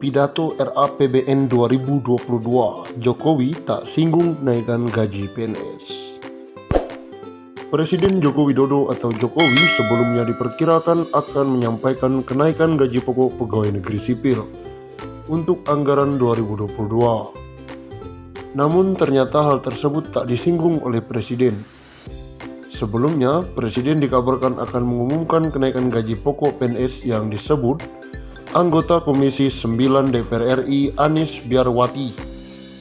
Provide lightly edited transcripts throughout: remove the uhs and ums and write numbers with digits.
Pidato RAPBN 2022, Jokowi tak singgung kenaikan gaji PNS. Presiden Joko Widodo atau Jokowi sebelumnya diperkirakan akan menyampaikan kenaikan gaji pokok pegawai negeri sipil untuk anggaran 2022. Namun ternyata hal tersebut tak disinggung oleh Presiden. Sebelumnya, Presiden dikabarkan akan mengumumkan kenaikan gaji pokok PNS yang disebut anggota Komisi 9 DPR RI Anies Biarwati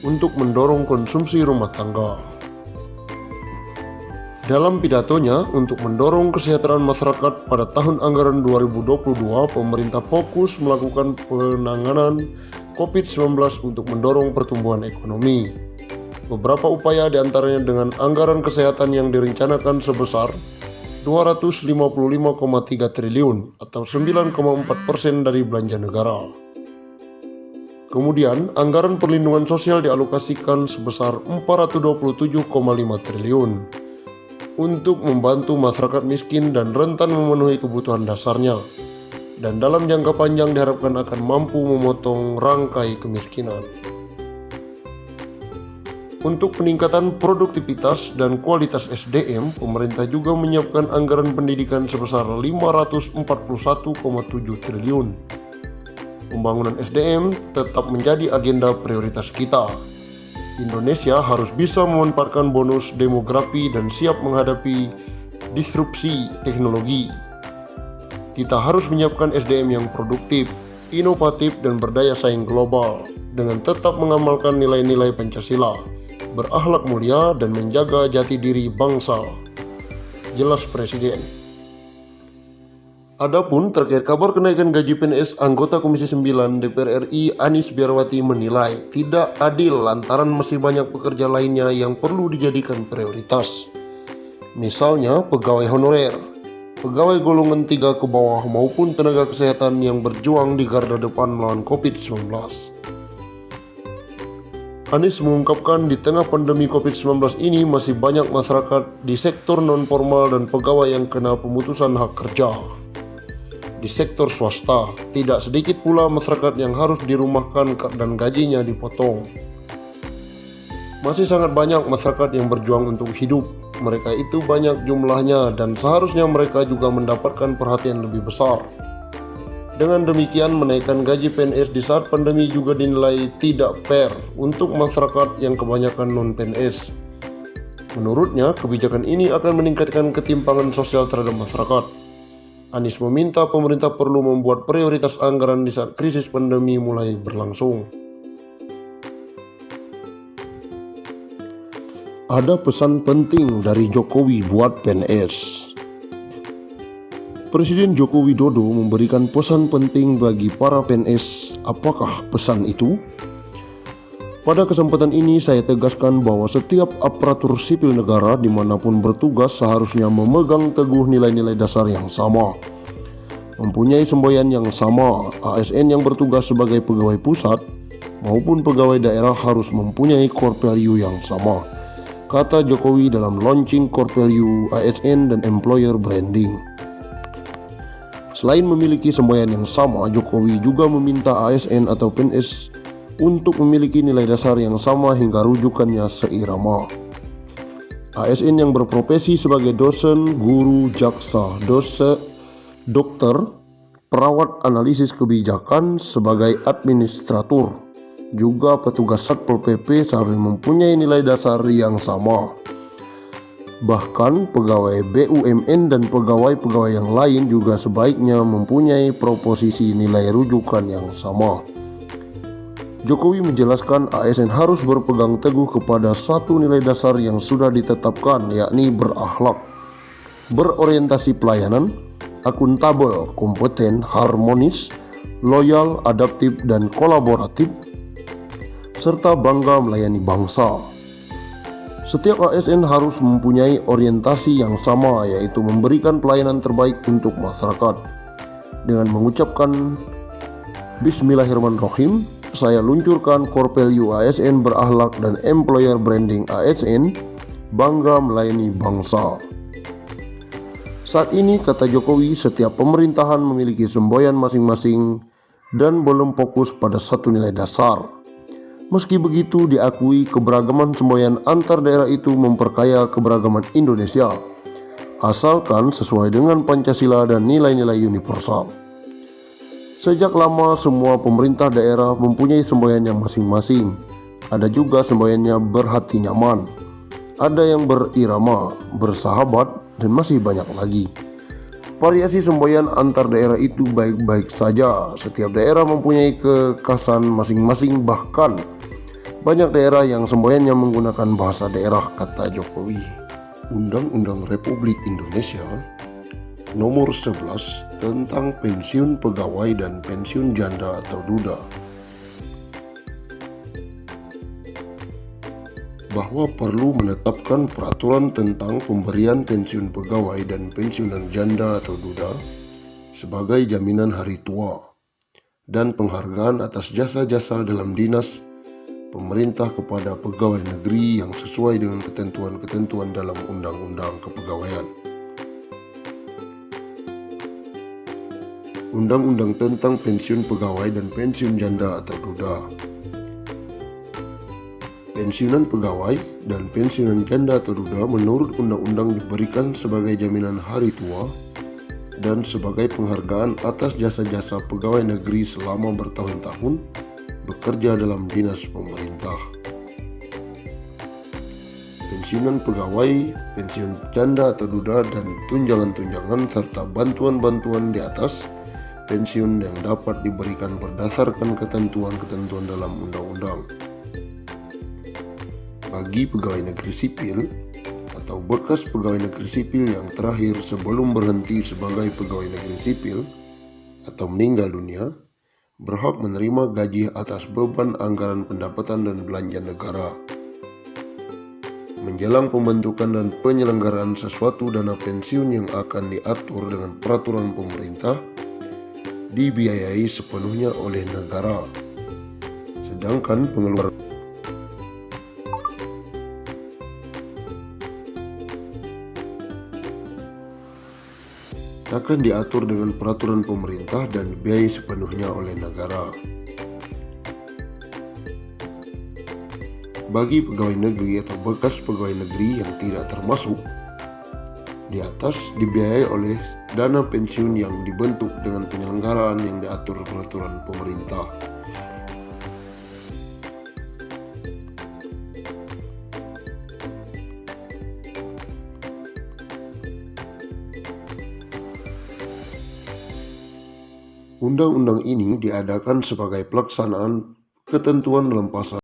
untuk mendorong konsumsi rumah tangga. Dalam pidatonya untuk mendorong kesejahteraan masyarakat pada tahun anggaran 2022, pemerintah fokus melakukan penanganan COVID-19 untuk mendorong pertumbuhan ekonomi. Beberapa upaya diantaranya dengan anggaran kesehatan yang direncanakan sebesar 255,3 triliun atau 9,4% dari belanja negara. Kemudian, anggaran perlindungan sosial dialokasikan sebesar 427,5 triliun untuk membantu masyarakat miskin dan rentan memenuhi kebutuhan dasarnya. Dan dalam jangka panjang diharapkan akan mampu memotong rankai kemiskinan. Untuk peningkatan produktivitas dan kualitas SDM, pemerintah juga menyiapkan anggaran pendidikan sebesar 541,7 triliun. Pembangunan SDM tetap menjadi agenda prioritas kita. Indonesia harus bisa memanfaatkan bonus demografi dan siap menghadapi disrupsi teknologi. Kita harus menyiapkan SDM yang produktif, inovatif, dan berdaya saing global dengan tetap mengamalkan nilai-nilai Pancasila, berakhlak mulia, dan menjaga jati diri bangsa. Jelas Presiden. Adapun terkait kabar kenaikan gaji PNS, anggota Komisi 9 DPR RI Anies Biarwati menilai tidak adil lantaran masih banyak pekerja lainnya yang perlu dijadikan prioritas. Misalnya pegawai honorer, pegawai golongan 3 ke bawah maupun tenaga kesehatan yang berjuang di garda depan melawan COVID-19. Anies mengungkapkan di tengah pandemi COVID-19 ini masih banyak masyarakat di sektor non-formal dan pegawai yang kena pemutusan hak kerja. Di sektor swasta, tidak sedikit pula masyarakat yang harus dirumahkan dan gajinya dipotong. Masih sangat banyak masyarakat yang berjuang untuk hidup. Mereka itu banyak jumlahnya dan seharusnya mereka juga mendapatkan perhatian lebih besar. Dengan demikian, menaikkan gaji PNS di saat pandemi juga dinilai tidak fair untuk masyarakat yang kebanyakan non-PNS. Menurutnya, kebijakan ini akan meningkatkan ketimpangan sosial terhadap masyarakat. Anies meminta pemerintah perlu membuat prioritas anggaran di saat krisis pandemi mulai berlangsung. Ada pesan penting dari Jokowi buat PNS. Presiden Joko Widodo memberikan pesan penting bagi para PNS. Apakah pesan itu? Pada kesempatan ini saya tegaskan bahwa setiap aparatur sipil negara dimanapun bertugas seharusnya memegang teguh nilai-nilai dasar yang sama, mempunyai semboyan yang sama. ASN yang bertugas sebagai pegawai pusat maupun pegawai daerah harus mempunyai core value yang sama, kata Jokowi dalam launching core value ASN dan employer branding. Selain memiliki semboyan yang sama, Jokowi juga meminta ASN atau PNS untuk memiliki nilai dasar yang sama hingga rujukannya seirama. ASN yang berprofesi sebagai dosen, guru, jaksa, dokter, perawat analisis kebijakan, sebagai administratur, juga petugas Satpol PP seharusnya mempunyai nilai dasar yang sama. Bahkan pegawai BUMN dan pegawai-pegawai yang lain juga sebaiknya mempunyai proposisi nilai rujukan yang sama. Jokowi menjelaskan ASN harus berpegang teguh kepada satu nilai dasar yang sudah ditetapkan, yakni berakhlak, berorientasi pelayanan, akuntabel, kompeten, harmonis, loyal, adaptif, dan kolaboratif, serta bangga melayani bangsa. Setiap ASN harus mempunyai orientasi yang sama, yaitu memberikan pelayanan terbaik untuk masyarakat. Dengan mengucapkan Bismillahirrahmanirrahim, saya luncurkan core value ASN berakhlak dan employer branding ASN bangga melayani bangsa. Saat ini, kata Jokowi, setiap pemerintahan memiliki semboyan masing-masing dan belum fokus pada satu nilai dasar. Meski begitu, diakui keberagaman semboyan antar daerah itu memperkaya keberagaman Indonesia, asalkan sesuai dengan Pancasila dan nilai-nilai universal. Sejak lama semua pemerintah daerah mempunyai semboyan yang masing-masing. Ada juga semboyannya berhati nyaman, ada yang berirama, bersahabat, dan masih banyak lagi. Variasi semboyan antar daerah itu baik-baik saja. Setiap daerah mempunyai kekhasan masing-masing, bahkan banyak daerah yang semboyannya menggunakan bahasa daerah, kata Jokowi. Undang-Undang Republik Indonesia Nomor 11 tentang pensiun pegawai dan pensiun janda atau duda, bahwa perlu menetapkan peraturan tentang pemberian pensiun pegawai dan pensiunan janda atau duda sebagai jaminan hari tua dan penghargaan atas jasa-jasa dalam dinas pemerintah kepada pegawai negeri yang sesuai dengan ketentuan-ketentuan dalam Undang-Undang Kepegawaian. Undang-Undang tentang pensiun pegawai dan pensiun janda atau duda. Pensiunan pegawai dan pensiunan janda atau duda menurut undang-undang diberikan sebagai jaminan hari tua dan sebagai penghargaan atas jasa-jasa pegawai negeri selama bertahun-tahun bekerja dalam dinas pemerintah. Pensiunan pegawai, pensiun janda atau duda, dan tunjangan-tunjangan serta bantuan-bantuan di atas pensiun yang dapat diberikan berdasarkan ketentuan-ketentuan dalam undang-undang. Bagi pegawai negeri sipil atau bekas pegawai negeri sipil yang terakhir sebelum berhenti sebagai pegawai negeri sipil atau meninggal dunia, berhak menerima gaji atas beban anggaran pendapatan dan belanja negara. Menjelang pembentukan dan penyelenggaraan sesuatu dana pensiun yang akan diatur dengan peraturan pemerintah, dibiayai sepenuhnya oleh negara, sedangkan pengeluaran akan diatur dengan peraturan pemerintah dan dibiayai sepenuhnya oleh negara. Bagi pegawai negeri atau bekas pegawai negeri yang tidak termasuk di atas, dibiayai oleh dana pensiun yang dibentuk dengan penyelenggaraan yang diatur peraturan pemerintah. Undang-undang ini diadakan sebagai pelaksanaan ketentuan dalam pasal